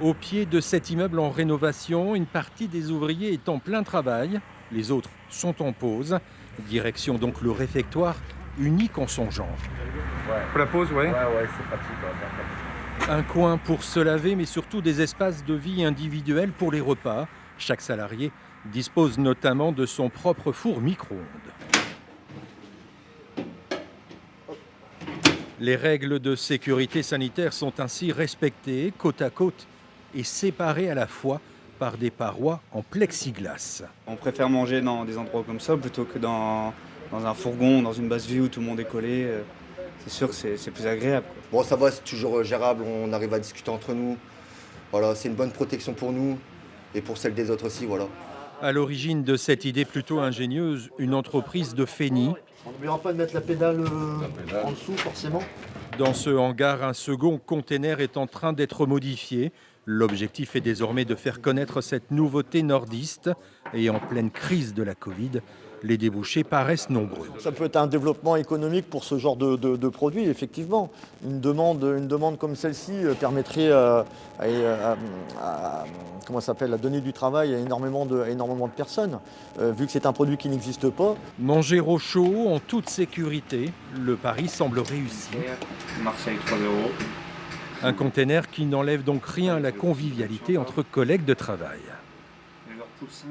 Au pied de cet immeuble en rénovation, une partie des ouvriers est en plein travail, les autres sont en pause. Direction donc le réfectoire, unique en son genre. Ouais. Pour la pause, ouais. Ouais, c'est pratique. Un coin pour se laver, mais surtout des espaces de vie individuels pour les repas. Chaque salarié dispose notamment de son propre four micro-ondes. Les règles de sécurité sanitaire sont ainsi respectées côte à côte et séparées à la fois par des parois en plexiglas. On préfère manger dans des endroits comme ça plutôt que dans un fourgon, dans une basse vie où tout le monde est collé. C'est sûr que c'est plus agréable, quoi. Bon, ça va, c'est toujours gérable, on arrive à discuter entre nous. Voilà, c'est une bonne protection pour nous et pour celle des autres aussi, voilà. À l'origine de cette idée plutôt ingénieuse, une entreprise de Fény. On n'oubliera pas de mettre la pédale en dessous, forcément. Dans ce hangar, un second container est en train d'être modifié. L'objectif est désormais de faire connaître cette nouveauté nordiste. Et en pleine crise de la Covid, les débouchés paraissent nombreux. Ça peut être un développement économique pour ce genre de produit, effectivement. Une demande comme celle-ci permettrait à donner du travail à énormément de personnes. Vu que c'est un produit qui n'existe pas. Manger au chaud, en toute sécurité, le pari semble réussi. Marseille 3-0. Un container qui n'enlève donc rien à la convivialité entre collègues de travail.